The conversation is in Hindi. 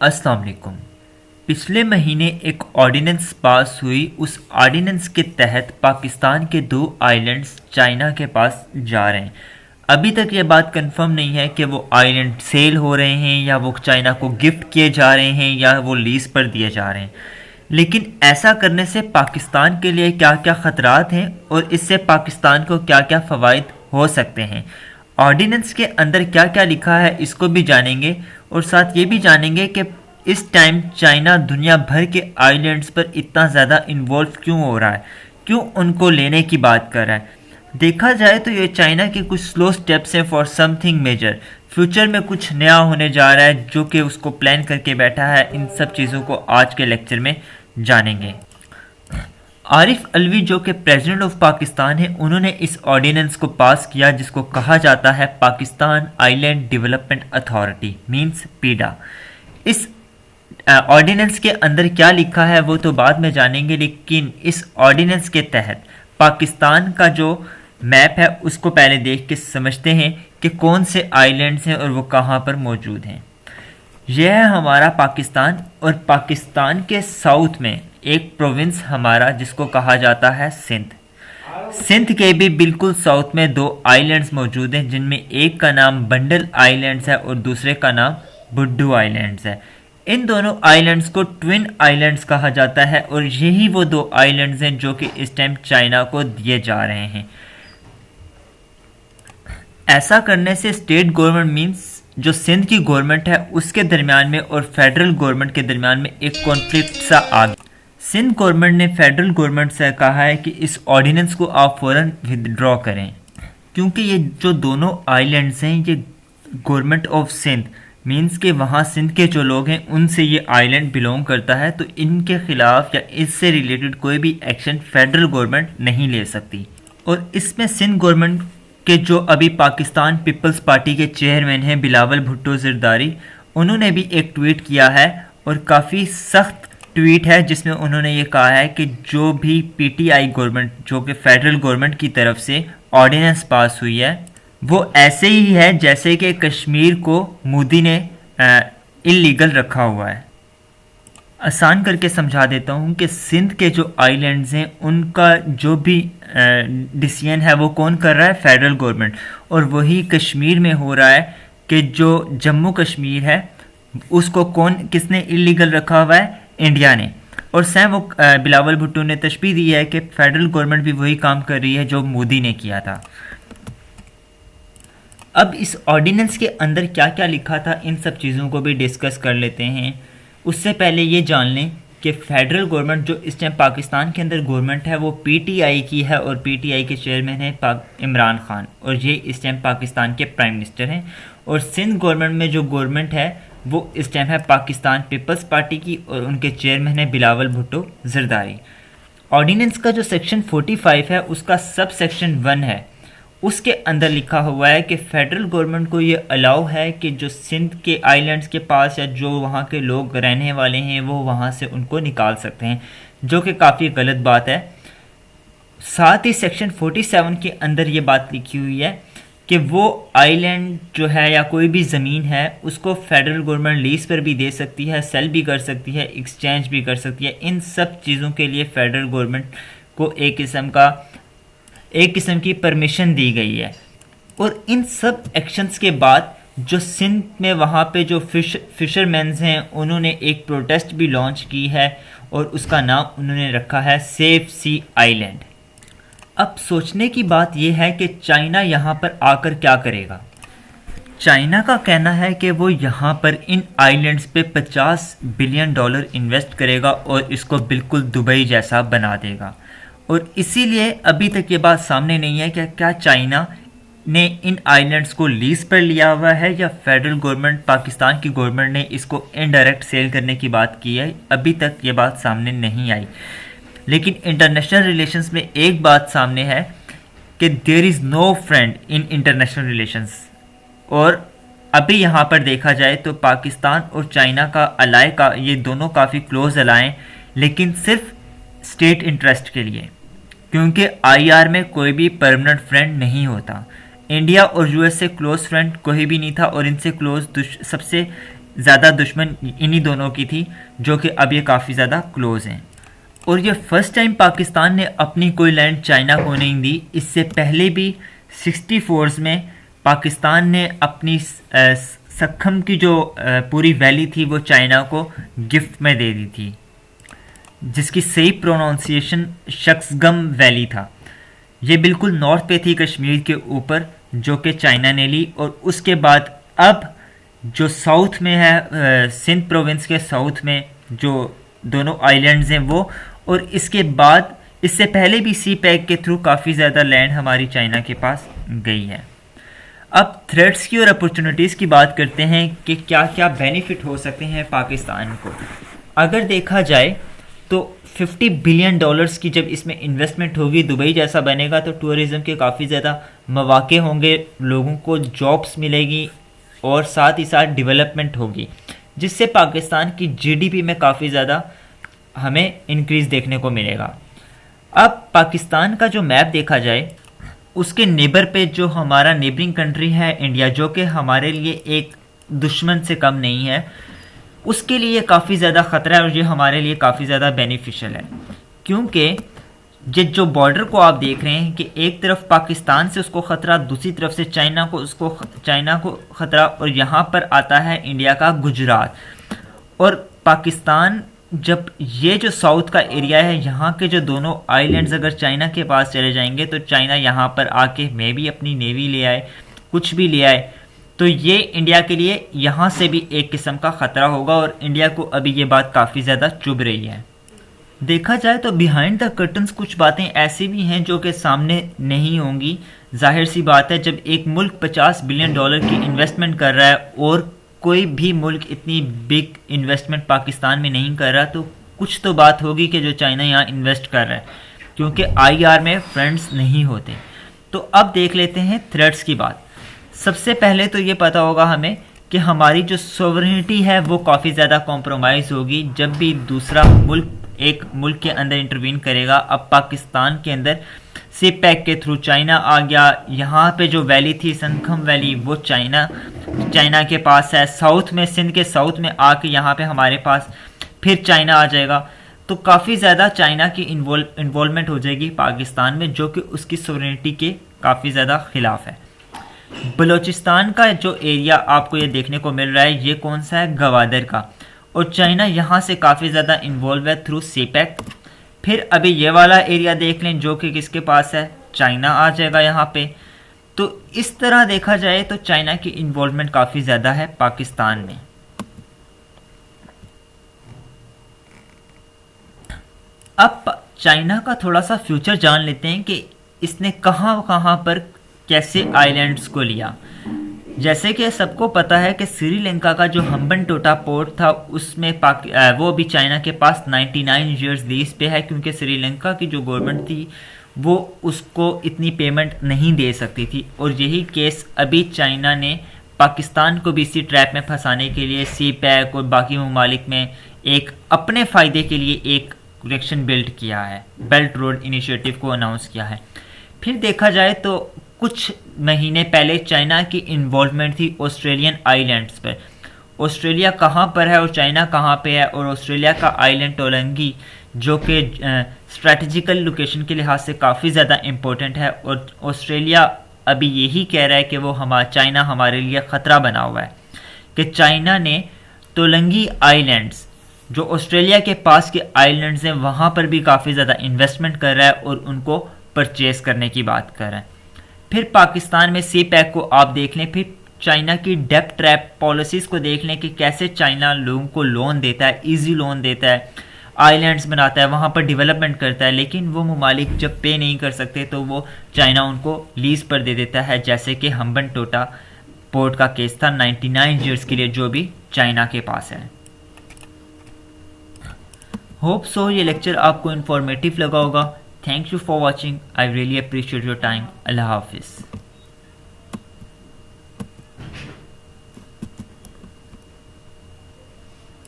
अस्सलाम वालेकुम। पिछले महीने एक ऑर्डिनेंस पास हुई। उस ऑर्डिनेंस के तहत पाकिस्तान के 2 आइलैंड्स चाइना के पास जा रहे हैं। अभी तक ये बात कंफर्म नहीं है कि वो आइलैंड सेल हो रहे हैं या वो चाइना को गिफ्ट किए जा रहे हैं या वो लीज पर दिए जा रहे हैं। लेकिन ऐसा करने से पाकिस्तान के लिए क्या क्या ख़तरात हैं और इससे पाकिस्तान को क्या क्या फ़वाइद हो सकते हैं, ऑर्डिनेंस के अंदर क्या क्या लिखा है, इसको भी जानेंगे। और साथ ये भी जानेंगे कि इस टाइम चाइना दुनिया भर के आइलैंड्स पर इतना ज़्यादा इन्वॉल्व क्यों हो रहा है, क्यों उनको लेने की बात कर रहा है। देखा जाए तो ये चाइना के कुछ स्लो स्टेप्स हैं फॉर समथिंग मेजर। फ्यूचर में कुछ नया होने जा रहा है जो कि उसको प्लान करके बैठा है। इन सब चीज़ों को आज के लेक्चर में जानेंगे। आरिफ अलवी जो कि प्रेसिडेंट ऑफ पाकिस्तान है, उन्होंने इस ऑर्डिनेंस को पास किया जिसको कहा जाता है Pakistan island development authority means पीडा। इस ऑर्डिनेंस के अंदर क्या लिखा है वो तो बाद में जानेंगे, लेकिन इस ऑर्डिनेंस के तहत पाकिस्तान का जो मैप है उसको पहले देख के समझते हैं कि कौन से आइलैंड्स हैं और वो कहाँ पर मौजूद हैं। यह है हमारा पाकिस्तान और पाकिस्तान के साउथ में एक प्रोविंस हमारा जिसको कहा जाता है सिंध। सिंध के भी बिल्कुल साउथ में 2 आइलैंड्स मौजूद हैं जिनमें एक का नाम बंडल आइलैंड्स है और दूसरे का नाम बुड्डू आइलैंड्स है। इन दोनों आइलैंड्स को ट्विन आइलैंड्स कहा जाता है और यही वो 2 आइलैंड्स हैं जो कि इस टाइम चाइना को दिए जा रहे हैं। ऐसा करने से स्टेट गवर्नमेंट मींस जो सिंध की गवर्नमेंट है उसके दरमियान में और फेडरल गवर्नमेंट के दरमियान में एक कॉन्फ्लिक्ट सा आ गया। सिंध गवर्नमेंट ने फेडरल गवर्नमेंट से कहा है कि इस ऑर्डिनेंस को आप फ़ौरन विदड्रॉ करें, क्योंकि ये जो दोनों आइलैंड्स हैं ये गवर्नमेंट ऑफ सिंध मींस के वहाँ सिंध के जो लोग हैं उनसे ये आइलैंड बिलोंग करता है, तो इनके ख़िलाफ़ या इससे रिलेटेड कोई भी एक्शन फेडरल गवर्नमेंट नहीं ले सकती। और इसमें सिंध गवर्नमेंट के जो अभी पाकिस्तान पीपल्स पार्टी के चेयरमैन हैं बिलावल भुट्टो ज़रदारी, उन्होंने भी एक ट्वीट किया है और काफ़ी सख्त ट्वीट है जिसमें उन्होंने ये कहा है कि जो भी पीटीआई गवर्नमेंट जो कि फेडरल गवर्नमेंट की तरफ से ऑर्डिनेंस पास हुई है वो ऐसे ही है जैसे कि कश्मीर को मोदी ने इलीगल रखा हुआ है। आसान करके समझा देता हूँ कि सिंध के जो आइलैंड्स हैं उनका जो भी डिसीजन है वो कौन कर रहा है, फेडरल गवर्नमेंट। और वही कश्मीर में हो रहा है कि जो जम्मू कश्मीर है उसको किसने इलीगल रखा हुआ है, इंडिया ने। और सेम वो बिलावल भुट्टो ने तशबीह दी है कि फेडरल गवर्नमेंट भी वही काम कर रही है जो मोदी ने किया था। अब इस ऑर्डिनेंस के अंदर क्या क्या लिखा था इन सब चीज़ों को भी डिस्कस कर लेते हैं। उससे पहले ये जान लें कि फेडरल गवर्नमेंट जो इस टाइम पाकिस्तान के अंदर गवर्नमेंट है वो पीटीआई की है और पीटीआई के चेयरमैन है इमरान खान और ये इस टाइम पाकिस्तान के प्राइम मिनिस्टर हैं। और सिंध गवर्नमेंट में जो गवर्नमेंट है वो इस टाइम है पाकिस्तान पीपल्स पार्टी की और उनके चेयरमैन है बिलावल भुट्टो ज़रदारी। ऑर्डिनेंस का जो सेक्शन 45 है उसका सब सेक्शन 1 है, उसके अंदर लिखा हुआ है कि फेडरल गवर्नमेंट को ये अलाउ है कि जो सिंध के आइलैंड्स के पास या जो वहाँ के लोग रहने वाले हैं वो वहाँ से उनको निकाल सकते हैं, जो कि काफ़ी गलत बात है। साथ ही सेक्शन 47 के अंदर ये बात लिखी हुई है कि वो आइलैंड जो है या कोई भी ज़मीन है उसको फेडरल गवर्नमेंट लीज पर भी दे सकती है, सेल भी कर सकती है, एक्सचेंज भी कर सकती है। इन सब चीज़ों के लिए फेडरल गवर्नमेंट को एक किस्म की परमिशन दी गई है। और इन सब एक्शंस के बाद जो सिंध में वहाँ पे जो फिशरमैन्स हैं उन्होंने एक प्रोटेस्ट भी लॉन्च की है और उसका नाम उन्होंने रखा है सेफ सी आइलैंड। अब सोचने की बात यह है कि चाइना यहाँ पर आकर क्या करेगा। चाइना का कहना है कि वो यहाँ पर इन आइलैंड्स पे $50 बिलियन इन्वेस्ट करेगा और इसको बिल्कुल दुबई जैसा बना देगा। और इसीलिए अभी तक ये बात सामने नहीं है कि क्या चाइना ने इन आइलैंड्स को लीज पर लिया हुआ है या फेडरल गवर्नमेंट पाकिस्तान की गवर्नमेंट ने इसको इनडायरेक्ट सेल करने की बात की है। अभी तक ये बात सामने नहीं आई, लेकिन इंटरनेशनल रिलेशंस में एक बात सामने है कि there is no friend in international relations. और अभी यहाँ पर देखा जाए तो पाकिस्तान और चाइना का अलाय का ये दोनों काफ़ी क्लोज अलाय, लेकिन सिर्फ स्टेट इंटरेस्ट के लिए, क्योंकि आईआर में कोई भी परमानेंट फ्रेंड नहीं होता। इंडिया और यूएस से क्लोज फ्रेंड कोई भी नहीं था और इनसे क्लोज सबसे ज़्यादा दुश्मन इन्हीं दोनों की थी, जो कि अब ये काफ़ी ज़्यादा क्लोज़ हैं। और ये फर्स्ट टाइम पाकिस्तान ने अपनी कोई लैंड चाइना को नहीं दी। इससे पहले भी 64 में पाकिस्तान ने अपनी सक्खम की जो पूरी वैली थी वो चाइना को गिफ्ट में दे दी थी, जिसकी सही प्रोनाउंसिएशन शख्सगम वैली था। ये बिल्कुल नॉर्थ पे थी कश्मीर के ऊपर, जो कि चाइना ने ली। और उसके बाद अब जो साउथ में है, सिंध प्रोविंस के साउथ में जो दोनों आइलैंड्स हैं वो, और इसके बाद इससे पहले भी सी पैक के थ्रू काफ़ी ज़्यादा लैंड हमारी चाइना के पास गई है। अब थ्रेट्स की और अपॉर्चुनिटीज़ की बात करते हैं कि क्या क्या बेनिफिट हो सकते हैं पाकिस्तान को। अगर देखा जाए तो $50 बिलियन की जब इसमें इन्वेस्टमेंट होगी, दुबई जैसा बनेगा, तो टूरिज़्म के काफ़ी ज़्यादा मौके होंगे, लोगों को जॉब्स मिलेगी और साथ ही साथ डेवलपमेंट होगी, जिससे पाकिस्तान की जीडीपी में काफ़ी ज़्यादा हमें इंक्रीज़ देखने को मिलेगा। अब पाकिस्तान का जो मैप देखा जाए, उसके नेबर पे जो हमारा नेबरिंग कंट्री है इंडिया, जो कि हमारे लिए एक दुश्मन से कम नहीं है, उसके लिए काफ़ी ज़्यादा ख़तरा है और ये हमारे लिए काफ़ी ज़्यादा बेनिफिशियल है। क्योंकि ये जो बॉर्डर को आप देख रहे हैं कि एक तरफ पाकिस्तान से उसको ख़तरा, दूसरी तरफ से चाइना को ख़तरा, और यहाँ पर आता है इंडिया का गुजरात। और पाकिस्तान जब ये जो साउथ का एरिया है, यहाँ के जो दोनों आइलैंड्स अगर चाइना के पास चले जाएंगे, तो चाइना यहाँ पर आके मे भी अपनी नेवी ले आए, कुछ भी ले आए, तो ये इंडिया के लिए यहाँ से भी एक किस्म का ख़तरा होगा। और इंडिया को अभी ये बात काफ़ी ज़्यादा चुभ रही है। देखा जाए तो बिहाइंड द कर्टन्स कुछ बातें ऐसी भी हैं जो कि सामने नहीं होंगी। जाहिर सी बात है, जब एक मुल्क $50 बिलियन की इन्वेस्टमेंट कर रहा है और कोई भी मुल्क इतनी बिग इन्वेस्टमेंट पाकिस्तान में नहीं कर रहा, तो कुछ तो बात होगी कि जो चाइना यहाँ इन्वेस्ट कर रहा है, क्योंकि आईआर में फ्रेंड्स नहीं होते। तो अब देख लेते हैं थ्रेट्स की बात। सबसे पहले तो ये पता होगा हमें कि हमारी जो सोवरेनिटी है वो काफ़ी ज़्यादा कॉम्प्रोमाइज़ होगी जब भी दूसरा मुल्क एक मुल्क के अंदर इंटरवीन करेगा। अब पाकिस्तान के अंदर सी पैक के थ्रू चाइना आ गया। यहाँ पे जो वैली थी संखम वैली, वो चाइना के पास है। साउथ में, सिंध के साउथ में आके यहाँ पे हमारे पास फिर चाइना आ जाएगा। तो काफ़ी ज़्यादा चाइना की इन्वॉल्वमेंट हो जाएगी पाकिस्तान में, जो कि उसकी सोवरेनिटी के काफ़ी ज़्यादा खिलाफ है। बलूचिस्तान का जो एरिया आपको ये देखने को मिल रहा है, ये कौन सा है? गवादर का। और चाइना यहाँ से काफ़ी ज़्यादा इन्वॉल्व है थ्रू सीपैक। फिर अभी ये वाला एरिया देख लें जो कि किसके पास है, चाइना आ जाएगा यहाँ पे। तो इस तरह देखा जाए तो चाइना की इन्वॉल्वमेंट काफ़ी ज़्यादा है पाकिस्तान में। अब चाइना का थोड़ा सा फ्यूचर जान लेते हैं कि इसने कहाँ कहाँ पर कैसे आइलैंड्स को लिया। जैसे कि सबको पता है कि श्रीलंका का जो हम्बनटोटा पोर्ट था उसमें वो भी चाइना के पास 99 ईयर्स लीज पे है, क्योंकि श्रीलंका की जो गवर्नमेंट थी वो उसको इतनी पेमेंट नहीं दे सकती थी। और यही केस अभी चाइना ने पाकिस्तान को भी इसी ट्रैप में फंसाने के लिए सी पैक और बाकी ममालिक में एक अपने फ़ायदे के लिए एक कनेक्शन बिल्ड किया है, बेल्ट रोड इनिशिएटिव को अनाउंस किया है। फिर देखा जाए तो कुछ महीने पहले चाइना की इन्वॉल्वमेंट थी ऑस्ट्रेलियन आइलैंड्स पर। ऑस्ट्रेलिया कहाँ पर है और चाइना कहाँ पे है? और ऑस्ट्रेलिया का आइलैंड टोलंगी, जो कि स्ट्रैटेजिकल लोकेशन के लिहाज से काफ़ी ज़्यादा इम्पोर्टेंट है। और ऑस्ट्रेलिया अभी यही कह रहा है कि वो चाइना हमारे लिए ख़तरा बना हुआ है, कि चाइना ने टोलंगी आइलैंड्स जो ऑस्ट्रेलिया के पास के आइलैंड्स हैं वहाँ पर भी काफ़ी ज़्यादा इन्वेस्टमेंट कर रहा है और उनको परचेज़ करने की बात कर रहा है। फिर पाकिस्तान में सी पैक को आप देख लें, फिर चाइना की डेप्ट ट्रैप पॉलिसीज़ को देख लें कि कैसे चाइना लोगों को लोन देता है, इजी लोन देता है, आइलैंड्स बनाता है, वहाँ पर डेवलपमेंट करता है, लेकिन वो ममालिक जब पे नहीं कर सकते तो वो चाइना उनको लीज पर दे देता है। जैसे कि हम्बनटोटा पोर्ट का केस था 99 ईयर्स के लिए, जो भी चाइना के पास है। होप सो ये लेक्चर आपको इन्फॉर्मेटिव लगा होगा। Thank you for watching. I really appreciate your time. Allah Hafiz.